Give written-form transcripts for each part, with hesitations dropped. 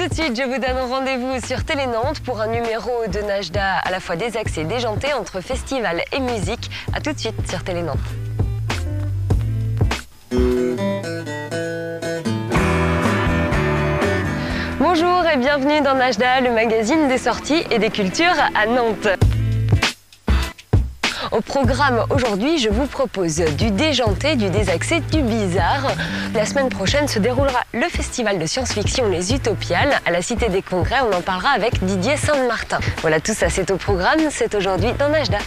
tout de suite, je vous donne rendez-vous sur Télé Nantes pour un numéro de Najda à la fois désaxé et déjanté entre festival et musique. A tout de suite sur Télé Nantes. Bonjour et bienvenue dans Najda, le magazine des sorties et des cultures à Nantes. Au programme aujourd'hui, je vous propose du déjanté, du désaxé, du bizarre. La semaine prochaine se déroulera le festival de science-fiction Les Utopiales à la Cité des Congrès. On en parlera avec Didier Saint-Martin. Voilà, tout ça c'est au programme, c'est aujourd'hui dans Najda.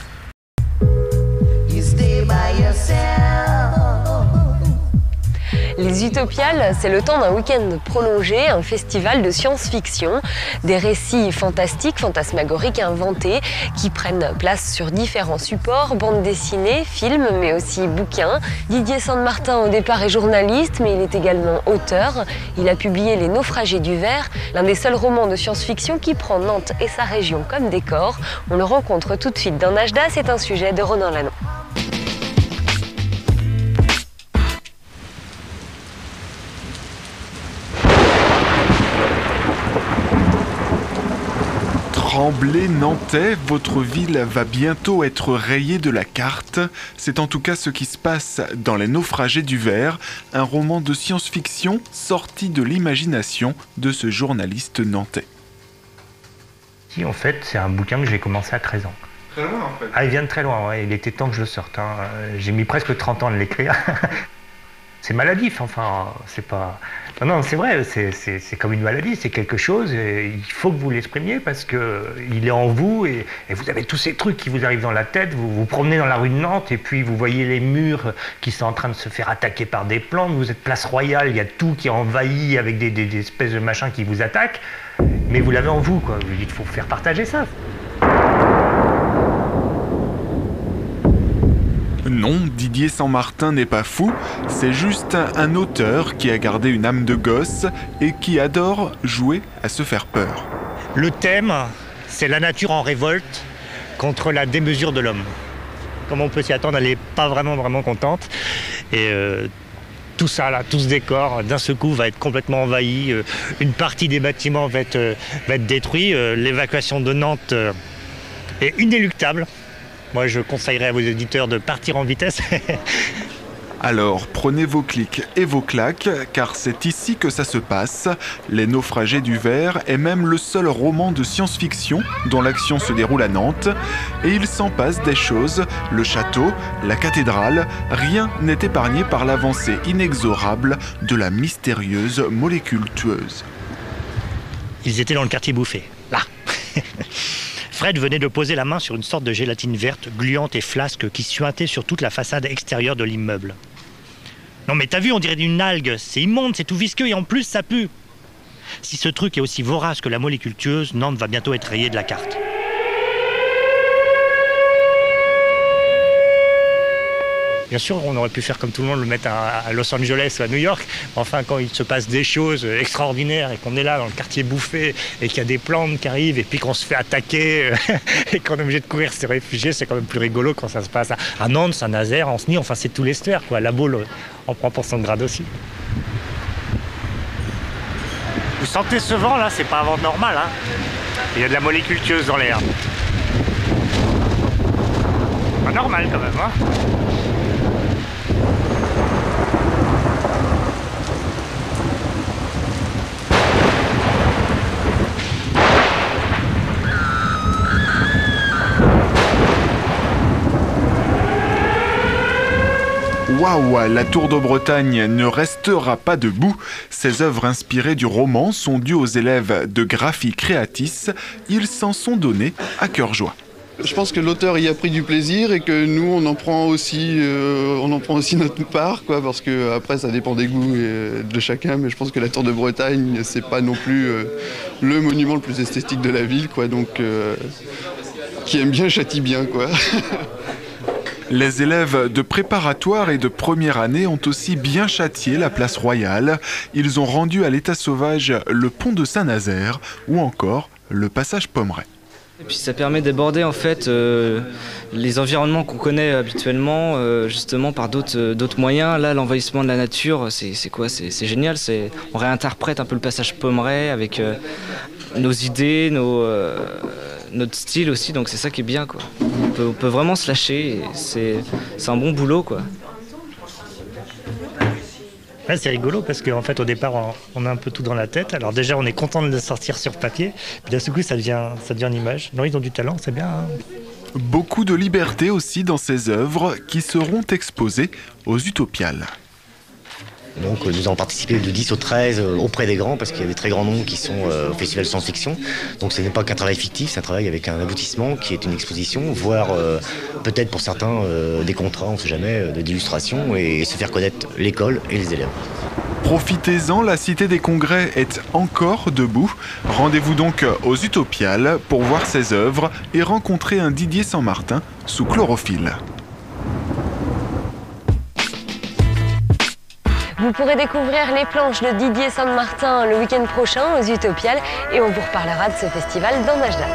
Les Utopiales, c'est le temps d'un week-end prolongé, un festival de science-fiction, des récits fantastiques, fantasmagoriques inventés qui prennent place sur différents supports, bandes dessinées, films, mais aussi bouquins. Didier Saint-Martin au départ est journaliste, mais il est également auteur. Il a publié Les Naufragés du Verre, l'un des seuls romans de science-fiction qui prend Nantes et sa région comme décor. On le rencontre tout de suite dans Najda, c'est un sujet de Ronan Lano. Tremblay nantais, votre ville va bientôt être rayée de la carte. C'est en tout cas ce qui se passe dans Les Naufragés du Verre, un roman de science-fiction sorti de l'imagination de ce journaliste nantais. En fait, c'est un bouquin que j'ai commencé à 13 ans. Très loin en fait. Ah, il vient de très loin, ouais. Il était temps que je le sorte. Hein. J'ai mis presque 30 ans à l'écrire. C'est maladif, enfin, c'est pas... Non, c'est vrai, c'est comme une maladie, c'est quelque chose, et il faut que vous l'exprimiez parce qu'il est en vous, et vous avez tous ces trucs qui vous arrivent dans la tête, vous vous promenez dans la rue de Nantes, et puis vous voyez les murs qui sont en train de se faire attaquer par des plantes, vous êtes place Royale, il y a tout qui est envahi avec des espèces de machins qui vous attaquent, mais vous l'avez en vous, quoi. Vous dites, il faut faire partager ça. Non, Didier Saint-Martin n'est pas fou, c'est juste un auteur qui a gardé une âme de gosse et qui adore jouer à se faire peur. Le thème, c'est la nature en révolte contre la démesure de l'homme. Comme on peut s'y attendre, elle n'est pas vraiment contente. Et tout ça, là, tout ce décor, d'un seul coup, va être complètement envahi. Une partie des bâtiments va être détruite. L'évacuation de Nantes est inéluctable. Moi, je conseillerais à vos éditeurs de partir en vitesse. Alors, prenez vos clics et vos claques, car c'est ici que ça se passe. Les Naufragés du Verre est même le seul roman de science-fiction dont l'action se déroule à Nantes. Et il s'en passe des choses, le château, la cathédrale, rien n'est épargné par l'avancée inexorable de la mystérieuse molécule tueuse. Ils étaient dans le quartier Bouffé, là. Fred venait de poser la main sur une sorte de gélatine verte, gluante et flasque qui suintait sur toute la façade extérieure de l'immeuble. Non mais t'as vu, on dirait une algue, c'est immonde, c'est tout visqueux et en plus ça pue. Si ce truc est aussi vorace que la molécule tueuse, Nantes va bientôt être rayée de la carte. Bien sûr, on aurait pu faire comme tout le monde, le mettre à Los Angeles ou à New York. Enfin, quand il se passe des choses extraordinaires et qu'on est là dans le quartier Bouffé et qu'il y a des plantes qui arrivent et puis qu'on se fait attaquer et qu'on est obligé de courir se réfugier, c'est quand même plus rigolo quand ça se passe à Nantes, Saint-Nazaire, Ancenis, enfin c'est tout l'estuaire, quoi. La Baule en prend pour son grade aussi. Vous sentez ce vent là, c'est pas un vent normal, hein. Il y a de la molécule tueuse dans l'air. Pas normal quand même, hein. Waouh, la Tour de Bretagne ne restera pas debout. Ces œuvres inspirées du roman sont dues aux élèves de Graphie Creatis. Ils s'en sont donnés à cœur joie. Je pense que l'auteur y a pris du plaisir et que nous, on en prend aussi notre part, quoi, parce que après, ça dépend des goûts de chacun. Mais je pense que la Tour de Bretagne, c'est pas non plus le monument le plus esthétique de la ville, quoi. Donc, qui aime bien châtie bien, quoi. Les élèves de préparatoire et de première année ont aussi bien châtié la place Royale. Ils ont rendu à l'état sauvage le pont de Saint-Nazaire ou encore le passage Pommeraye. Et puis ça permet d'aborder en fait les environnements qu'on connaît habituellement justement par d'autres moyens. Là, l'envahissement de la nature, c'est quoi? C'est génial. On réinterprète un peu le passage Pommerais avec nos idées, notre style aussi. Donc c'est ça qui est bien, quoi. On peut vraiment se lâcher. Et c'est un bon boulot, quoi. Ouais, c'est rigolo parce qu'en fait au départ on a un peu tout dans la tête. Alors déjà on est content de le sortir sur papier, puis d'un seul coup ça devient une image. Non, ils ont du talent, c'est bien. Hein. Beaucoup de liberté aussi dans ces œuvres qui seront exposées aux Utopiales. Donc nous avons participé du 10 au 13 auprès des grands parce qu'il y a des très grands noms qui sont au Festival Science-Fiction. Donc ce n'est pas qu'un travail fictif, c'est un travail avec un aboutissement qui est une exposition, voire peut-être pour certains des contrats, on ne sait jamais, d'illustration et se faire connaître l'école et les élèves. Profitez-en, la Cité des Congrès est encore debout. Rendez-vous donc aux Utopiales pour voir ses œuvres et rencontrer un Didier Saint-Martin sous chlorophylle. Vous pourrez découvrir les planches de Didier Saint-Martin le week-end prochain aux Utopiales et on vous reparlera de ce festival dans Majdac.